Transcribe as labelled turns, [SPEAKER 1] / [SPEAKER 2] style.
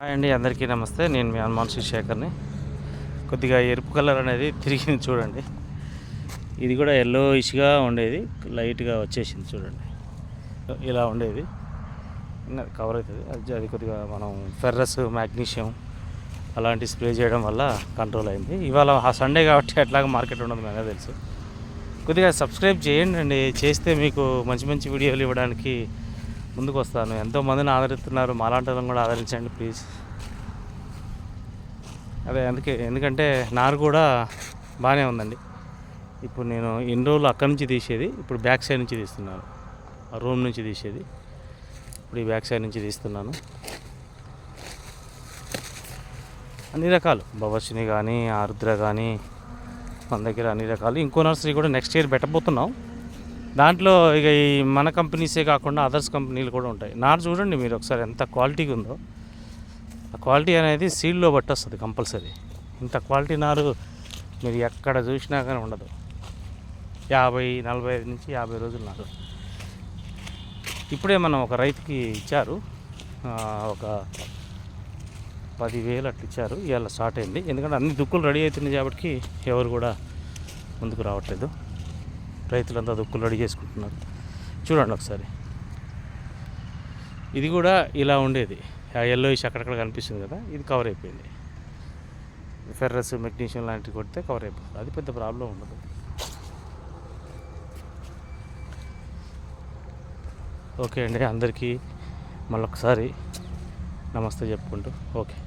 [SPEAKER 1] Hi అండి, అందరికీ నమస్తే. నేను మీ హనుమాన్ శేఖర్ని. కొద్దిగా ఎరుపు కలర్ అనేది తిరిగింది చూడండి. ఇది కూడా ఎల్లోయిష్గా ఉండేది, లైట్గా వచ్చేసింది చూడండి. ఇలా ఉండేది కవర్ అవుతుంది. అది కొద్దిగా మనం ఫెర్రస్, మ్యాగ్నీషియం అలాంటి స్ప్రే చేయడం వల్ల కంట్రోల్ అయింది. ఇవాళ ఆ సండే కాబట్టి ఎట్లాగా మార్కెట్ ఉండదు, మనకు తెలుసు. కొద్దిగా సబ్స్క్రైబ్ చేయండి అండి, చేస్తే మీకు మంచి మంచి వీడియోలు ఇవ్వడానికి ముందుకు వస్తాను. ఎంతోమందిని ఆదరిస్తున్నారు, మాలాంటి వాళ్ళని కూడా ఆదరించండి ప్లీజ్. అదే ఎందుకంటే నారు కూడా బాగానే ఉందండి. ఇప్పుడు నేను ఇన్ని రోజులు అక్కడి నుంచి తీసేది, ఇప్పుడు బ్యాక్ సైడ్ నుంచి తీస్తున్నాను. ఆ రూమ్ నుంచి తీసేది ఇప్పుడు ఈ బ్యాక్ సైడ్ నుంచి తీస్తున్నాను. అన్ని రకాలు భవశ్ని కానీ, ఆరుద్ర కానీ మన దగ్గర అన్ని రకాలు. ఇంకో నర్సరీ కూడా నెక్స్ట్ ఇయర్ పెట్టబోతున్నాం. దాంట్లో ఇక ఈ మన కంపెనీసే కాకుండా అదర్స్ కంపెనీలు కూడా ఉంటాయి. నారు చూడండి మీరు ఒకసారి ఎంత క్వాలిటీగా ఉందో. ఆ క్వాలిటీ అనేది సీడ్లో బట్టి వస్తుంది కంపల్సరీ. ఇంత క్వాలిటీ నారు మీరు ఎక్కడ చూసినా కానీ ఉండదు. 45 నుంచి 50 రోజులు నారు. ఇప్పుడే మనం ఒక రైతుకి ఇచ్చారు, ఒక 10,000 అట్లా ఇచ్చారు. ఇవాళ స్టార్ట్ అయింది. ఎందుకంటే అన్ని దుక్కులు రెడీ అవుతున్నాయి కాబట్టి ఎవరు కూడా ముందుకు రావట్లేదు. రైతులంతా దుక్కులు రెడీ చేసుకుంటున్నారు. చూడండి ఒకసారి. ఇది కూడా ఇలా ఉండేది, ఆ ఎల్లోయిష్ అక్కడక్కడ కనిపిస్తుంది కదా, ఇది కవర్ అయిపోయింది. ఫెర్రస్, మెగ్నీషియం లాంటివి కొడితే కవర్ అయిపోతుంది. అది పెద్ద ప్రాబ్లం ఉండదు. ఓకే అండి, అందరికీ మళ్ళొకసారి నమస్తే చెప్పుకుంటూ ఓకే.